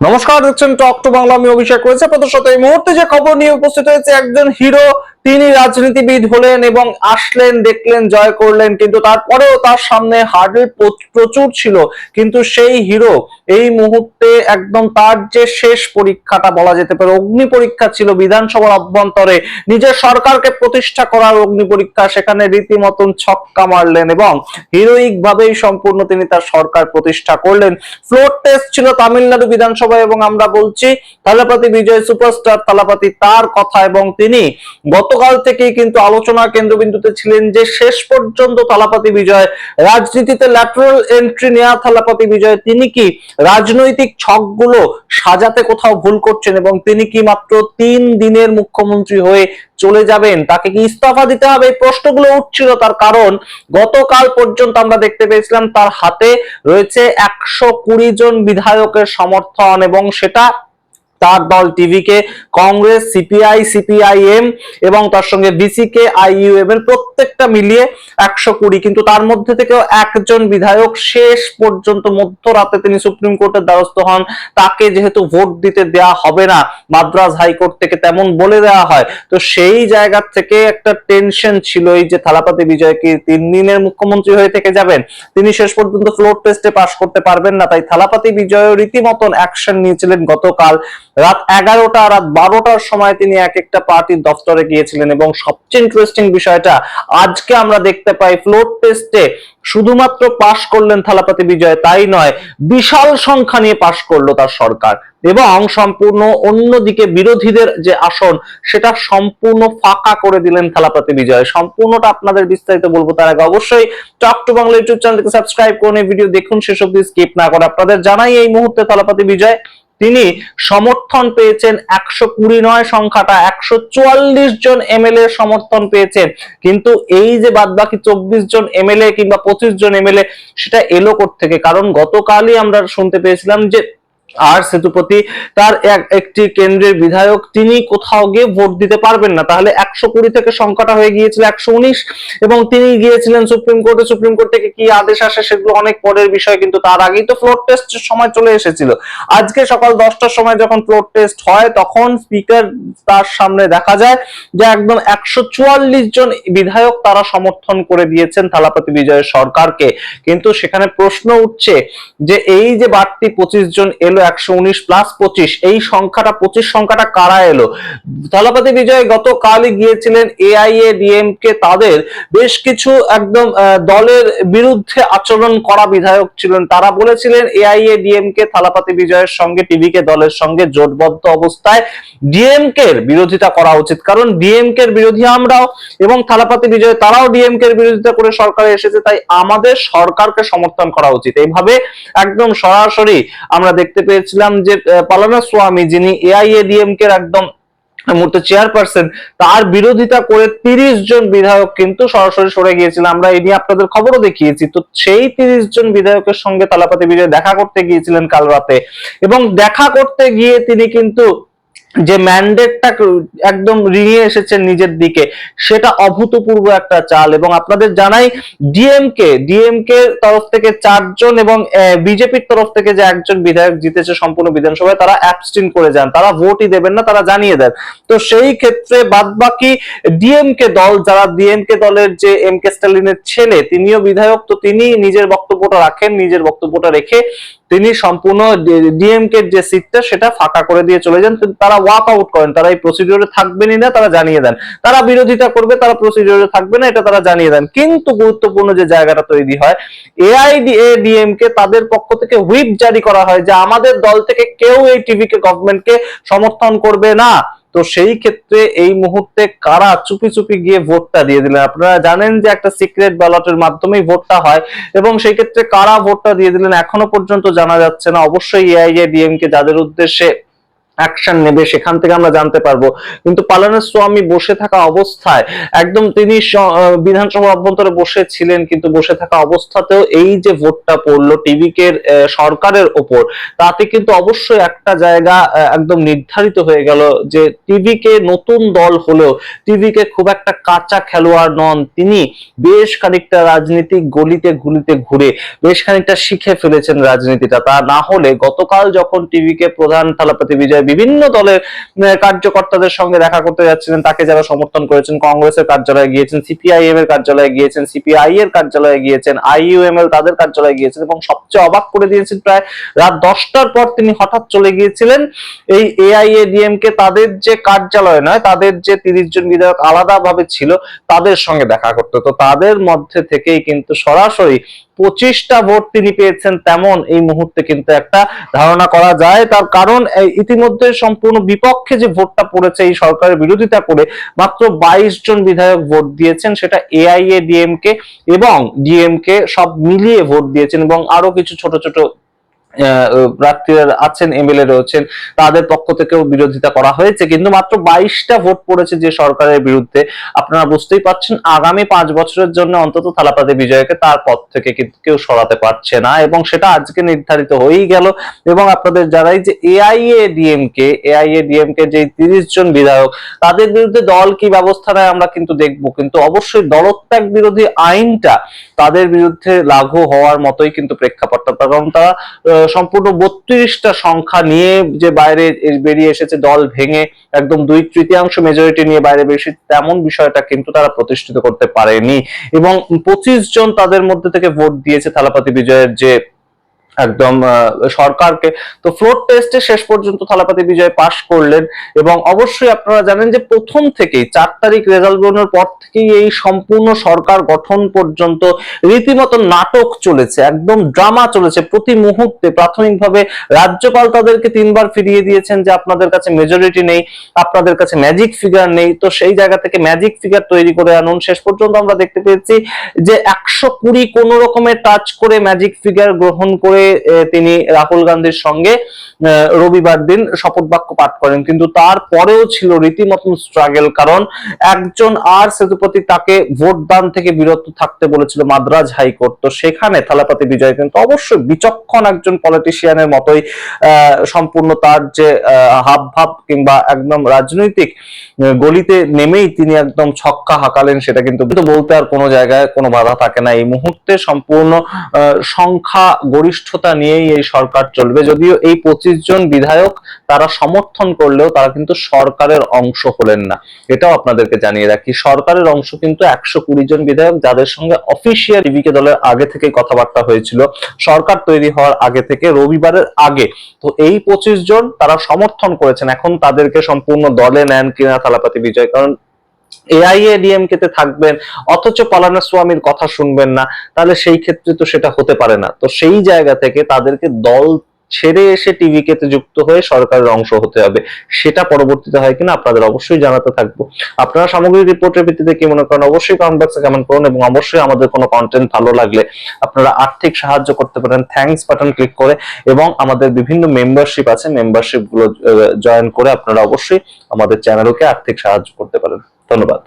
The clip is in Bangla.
নমস্কার, দেখছেন টক টু বাংলা। আমি অভিষেক রয়েছে আপনাদের সাথে। এই মুহূর্তে যে খবর নিয়ে উপস্থিত হয়েছে, একজন হিরো তিনি রাজনীতিবিদ হলেন এবং আসলেন, দেখলেন, জয় করলেন, কিন্তু তারপরেও তার সামনে হার্ডেল প্রচুর ছিল। কিন্তু সেই হিরো এই মুহূর্তে একদম তার যে শেষ পরীক্ষাটা বলা যেতে পারে, অগ্নি পরীক্ষা ছিল বিধানসভার অভ্যন্তরে, নিজের সরকারকে প্রতিষ্ঠা করার অগ্নি পরীক্ষা, সেখানে রীতিমতন ছক্কা মারলেন এবং হিরোইক ভাবেই সম্পূর্ণ তিনি তার সরকার প্রতিষ্ঠা করলেন। ফ্লোর টেস্ট ছিল তামিলনাড়ু বিধানসভায় এবং আমরা বলছি থালাপতি বিজয়, সুপারস্টার থালাপতি, তার কথা। এবং তিনি গতকাল থেকেই কিন্তু আলোচনার কেন্দ্রবিন্দুতে ছিলেন যে শেষ পর্যন্ত থালাপতি বিজয় রাজনীতিতে ল্যাটারাল এন্ট্রি নেওয়া থালাপতি বিজয়, তিনি কি রাজনৈতিক ছকগুলো সাজাতে কোথাও ভুল করছেন এবং তিনি কি মাত্র 3 দিনের মুখ্যমন্ত্রী হয়ে চলে যাবেন? তাকে কি ইস্তফা দিতে হবে? এই প্রশ্নগুলো উঠছিল। তার কারণ গতকাল পর্যন্ত আমরা দেখতে পেয়েছিলাম তার হাতে রয়েছে 120 জন বিধায়কের সমর্থন এবং সেটা তার দল টিভিকে, কংগ্রেস, সিপিআই, সিপিআইএম এবং তার সঙ্গে বিসিকে, আইইউএম এর প্রত্যেকটা মিলিয়ে 120। কিন্তু তার মধ্যে থেকেও একজন বিধায়ক শেষ পর্যন্ত মধ্যরাতে তিনি সুপ্রিম কোর্টের দ্বারস্থ হন। তাকে যেহেতু ভোট দিতে দেয়া হবে না মাদ্রাজ হাইকোর্ট থেকে, তেমন বলে দেওয়া হয়, তো সেই জায়গা থেকে একটা টেনশন ছিল এই যে থালাপতি বিজয় কি 3 দিনের মুখ্যমন্ত্রী হয়ে থেকে যাবেন, তিনি শেষ পর্যন্ত ফ্লোর টেস্টে পাস করতে পারবেন না। তাই থালাপতি বিজয় রীতিমতন অ্যাকশন নিয়েছিলেন। গতকাল রাত 11টা, রাত 12টার সময় তিনি এক একটা পার্টির দপ্তরে গিয়েছিলেন এবং সবচেয়ে ইন্টারেস্টিং বিষয়টা আজকে আমরা দেখতে পাই, ফ্লোর টেস্টে শুধুমাত্র পাশ করলেন থালাপতি বিজয়, তাই নয়, বিশাল সংখ্যা নিয়ে পাশ করলো তার সরকার এবং সম্পূর্ণ অন্যদিকে বিরোধীদের যে আসন সেটা সম্পূর্ণ ফাঁকা করে দিলেন থালাপতি বিজয়। সম্পূর্ণটা আপনাদের বিস্তারিত বলবো, তার আগে অবশ্যই টক টু বাংলা ইউটিউব চ্যানেলকে সাবস্ক্রাইব করুন, এই ভিডিও দেখুন শেষ অবধি স্কিপ না করে। আপনাদের জানাই এই মুহূর্তে থালাপতি বিজয় তিনি সমর্থন পেয়েছেন 120 নয়, সংখ্যাটা 144 জন এমএলএ সমর্থন পেয়েছেন। কিন্তু এই যে বাদবাকি 24 জন এমএলএ কিংবা 25 জন এমএলএ, সেটা এলো কোত্থেকে? কারণ গতকালই আমরা শুনতে পেয়েছিলাম যে আর সেতুপতি তার একটি কেন্দ্রের বিধায়ক তিনি কোথাও গিয়ে ভোট দিতে পারবেন না, তাহলে 120 থেকে সংখ্যাটা হয়ে গিয়েছিল 119 এবং তিনি গিয়েছিলেন সুপ্রিম কোর্টে। সুপ্রিম কোর্ট থেকে কি আদেশ আসে সেগুলো অনেক পরের বিষয়, কিন্তু তার আগেই তো ফ্লোর টেস্টের সময় চলে এসেছিল। আজকে সকাল 10টার সময় যখন ফ্লোর টেস্ট হয় তখন স্পিকার তার সামনে দেখা যায় যে একদম 144 জন বিধায়ক তারা সমর্থন করে দিয়েছেন থালাপতি বিজয়ের সরকারকে। কিন্তু সেখানে প্রশ্ন উঠছে যে এই যে বাড়তি 25 জন এলো, 119 প্লাস 25, এই সংখ্যাটা 25 সংখ্যাটা কারা এলো? থালাপতি বিজয় গতকালই গিয়েছিলেন এআইএডিএমকে, তাদের বেশ কিছু একদম দলের বিরুদ্ধে আচরণ করা বিধায়ক ছিলেন, তারা বলেছিলেন এআইএডিএমকে থালাপতি বিজয়ের সঙ্গে, টিভিকে দলের সঙ্গে জোটবদ্ধ অবস্থায় ডিএমকে এর বিরোধিতা করা উচিত, কারণ ডিএমকে এর বিরোধী আমরাও এবং থালাপতি বিজয় তারাও ডিএমকে এর বিরোধিতা করে সরকারে এসেছে, তাই আমাদের সরকারকে সমর্থন করা উচিত। এইভাবে একদম সরাসরি আমরা দেখতে পেয়েছিলাম যে পালানাস্বামী, যিনি এআইএডিএমকে এর একদম মুহূর্তে চেয়ারপারসন, তার বিরোধিতা করে 30 জন বিধায়ক কিন্তু সরাসরি সরে গিয়েছিল। আমরা এই নিয়ে আপনাদের খবরও দেখিয়েছি। তো সেই 30 জন বিধায়কের সঙ্গে থালাপতি বিজয় দেখা করতে গিয়েছিলেন কাল রাতে এবং দেখা করতে গিয়ে তিনি কিন্তু যে ম্যান্ডেটটা একদম নিয়ে এসেছেন নিজের দিকে, সেটা অভূতপূর্ব একটা চাল। এবং আপনাদের জানাই ডিএমকে তরফ থেকে 4 জন এবং বিজেপির তরফ থেকে যে একজন বিধায়ক জিতেছে সম্পূর্ণ বিধানসভায়, তারা অ্যাবস্টিন করে যান, তারা ভোটই দেবেন না, তারা জানিয়ে দেন। তো সেই ক্ষেত্রে বাদবাকি ডিএমকে দল, যারা ডিএমকে দলের যে এম কে স্টালিনের ছেলে, তিনিও বিধায়ক, তো তিনি নিজের বক্তব্যটা রাখেন, নিজের বক্তব্যটা রেখে তিনি সম্পূর্ণ ডিএমকে যে সিটটা সেটা ফাঁকা করে দিয়ে চলে যান। তারা ওয়াক আউট করেন, তারা এই প্রসিডিওরে থাকবেনই না, তারা জানিয়ে দেন তারা বিরোধিতা করবে, তারা প্রসিডিওরে থাকবে না, এটা তারা জানিয়ে দেন। কিন্তু গুরুত্বপূর্ণ যে জায়গাটা তৈরি হয়, এআইএডিএমকে তাদের পক্ষ থেকে হুইপ জারি করা হয় যে আমাদের দল থেকে কেউ এই টিভিকে গভর্নমেন্টকে সমর্থন করবে না। তো সেই ক্ষেত্রে এই মুহূর্তে কারা চুপি চুপি গিয়ে ভোটটা দিয়ে দিলেন? আপনারা জানেন যে একটা সিক্রেট ব্যালটের মাধ্যমেই ভোটটা হয় এবং সেই ক্ষেত্রে কারা ভোটটা দিয়ে দিলেন এখনো পর্যন্ত জানা যাচ্ছে না। অবশ্যই এআইএডিএমকে যাদের উদ্দেশ্যে অ্যাকশন নেবে, সেখান থেকে আমরা জানতে পারবো। কিন্তু পালানিস্বামী বসে থাকা অবস্থায় একদম তিনি বিধানসভা অভ্যন্তরে বসে ছিলেন, কিন্তু বসে থাকা অবস্থাতেও এই যে ভোটটা পড়লো টিভিকে সরকারের ওপর, তাতে কিন্তু অবশ্যই একটা জায়গা একদম নির্ধারিত হয়ে গেল যে টিভিকে নতুন দল হলেও টিভিকে খুব একটা কাঁচা খেলোয়াড় নন তিনি। বেশ খানিকটা রাজনীতিক গলিতে গুলিতে ঘুরে বেশ খানিকটা শিখে ফেলেছেন রাজনীতিটা। তা না হলে গতকাল যখন টিভিকে প্রধান থালাপতি বিজয় বিভিন্ন দলের কার্যকর্তাদের সঙ্গে দেখা করতে যাচ্ছিলেন, তাকে যারা সমর্থন করেছেন কংগ্রেসের কার্যালয়ে গিয়েছেন, সিপিআইএম এর কার্যালয়ে গিয়েছেন, সিপিআই এর কার্যালয়ে গিয়েছেন, আইইউএমএল তাদের কার্যালয়ে গিয়েছেন, এবং সবচেয়ে অবাক করে দিয়েছেন প্রায় রাত 10টার পর তিনি হঠাৎ চলে গিয়েছিলেন এই এআইএডিএমকে তাদের যে কার্যালয় নয়, তাদের যে 30 জন বিধায়ক আলাদাভাবে ছিল তাদের সঙ্গে দেখা করতে। তো তাদের মধ্যে থেকেই কিন্তু সরাসরি 25টা ভোট তিনি পেয়েছেন, তেমন এই মুহূর্তে কিন্তু একটা ধারণা করা যায়। তার কারণ ইতিমধ্যে সম্পূর্ণ বিপক্ষে যে ভোটটা পড়েছে এই সরকারের বিরোধিতা করে মাত্র 22 জন বিধায়ক ভোট দিয়েছেন, সেটা এআইএডিএমকে এবং ডিএমকে সব মিলিয়ে ভোট দিয়েছেন, এবং আরো কিছু ছোট ছোট প্রার্থীরা আছেন, এমএলএ রয়েছেন, তাদের পক্ষ থেকেও বিরোধিতা করা হয়েছে। কিন্তু মাত্র 22টা ভোট পড়েছে যে সরকারের বিরুদ্ধে। আপনারা বুঝতেই পারছেন আগামী 5 বছরের জন্য অন্তত থালাপতি বিজয়কে তার পদ থেকে কিন্তু কেউ সরাতে পারছে না, এবং সেটা আজকে নির্ধারিত হয়েই গেল। এবং আপনাদের যারাই যে এআইএডিএমকে যে 30 জন বিধায়ক, তাদের বিরুদ্ধে দল কি ব্যবস্থা নেয় আমরা কিন্তু দেখবো, কিন্তু অবশ্যই দলত্যাগ বিরোধী আইনটা তাদের বিরুদ্ধে লাগু হওয়ার মতোই কিন্তু প্রেক্ষাপটটা। কারণ তারা সম্পূর্ণ 32টা সংখ্যা নিয়ে যে বাইরে বেরিয়ে এসেছে, দল ভেঙে একদম 2/3 মেজরিটি নিয়ে বাইরে বেশি, তেমন বিষয়টা কিন্তু তারা প্রতিষ্ঠিত করতে পারেনি। এবং 25 জন তাদের মধ্যে থেকে ভোট দিয়েছে থালাপতি বিজয়ের যে একদম সরকারকে। তো ফ্লোর টেস্টে শেষ পর্যন্ত থালাপতি বিজয় পাশ করলেন। এবং অবশ্যই আপনারা জানেন যে প্রথম থেকেই 4 তারিখ রেজাল্ট বেরোনোর পর থেকেই এই সম্পূর্ণ সরকার গঠন পর্যন্ত রীতিমতো নাটক চলেছে, একদম ড্রামা চলেছে প্রতি মুহূর্তে। প্রাথমিকভাবে রাজ্যপাল তাদেরকে 3বার ফিরিয়ে দিয়েছেন যে আপনাদের কাছে মেজরিটি নেই, আপনাদের কাছে ম্যাজিক ফিগার নেই, তো সেই জায়গা থেকে ম্যাজিক ফিগার তৈরি করে আনুন। শেষ পর্যন্ত আমরা দেখতে পেয়েছি যে 120 কোন রকমের টাচ করে ম্যাজিক ফিগার গ্রহণ করে তিনি রাহুল গান্ধীর সঙ্গে রবিবার দিন শপথ বাক্য পাঠ করেন। কিন্তু তারপরেও ছিল রীতিমতন স্ট্রাগল, কারণ একজন আর সেতুপতি তাকে ভোট দান থেকে বিরত থাকতে বলেছিল মাদ্রাজ হাইকোর্ট। তো সেখানে থালাপতি বিজয় কিন্তু অবশ্যই বিচক্ষণ একজন পলিটিশিয়ানের মতোই সম্পূর্ণ তার যে হাবভাব কিংবা একদম রাজনৈতিক গলিতে নেমেই তিনি একদম ছক্কা হাঁকালেন, সেটা কিন্তু বলতে আর কোনো জায়গায় কোনো বাধা থাকে না। এই মুহূর্তে সম্পূর্ণ সংখ্যা গরিষ্ঠতা নিয়েই এই সরকার চলবে। যদিও এই 25 জন বিধায়ক তারা সমর্থন করলেও তারা কিন্তু সরকারের অংশ হলেন না, এটাও আপনাদেরকে জানিয়ে রাখি। সরকারের অংশ কিন্তু 120 জন বিধায়ক, যাদের সঙ্গে অফিসিয়াল টিভিকে দলের আগে থেকে কথাবার্তা হয়েছিল, সরকার তৈরি হওয়ার আগে থেকে, রবিবারের আগে। তো এই 25 জন তারা সমর্থন করেছেন। এখন তাদেরকে সম্পূর্ণ দলে নেন কিনা থালাপতি বিজয়, কারণ এআইএডিএমকে তে থাকবেন অথচ পালানিস্বামীর কথা শুনবেন না, তাহলে সেই ক্ষেত্রে তো সেটা হতে পারে না। তো সেই জায়গা থেকে তাদেরকে দল ছেড়ে এসে টিভিকে তে যুক্ত হয়ে সরকারের অংশ হতে হবে। সেটা পরবর্তীতে হয় কিনা আপনাদের অবশ্যই জানাতে থাকবো। আপনারা সামগ্রিক রিপোর্টের ভিত্তিতে কি মনে করেন অবশ্যই কমেন্ট বক্সে কমেন্ট করুন, এবং অবশ্যই আমাদের কোনো কন্টেন্ট ভালো লাগলে আপনারা আর্থিক সাহায্য করতে পারেন থ্যাঙ্কস বাটন ক্লিক করে, এবং আমাদের বিভিন্ন মেম্বারশিপ আছে, মেম্বারশিপ গুলো জয়েন করে আপনারা অবশ্যই আমাদের চ্যানেলকে আর্থিক সাহায্য করতে পারেন। ধন্যবাদ।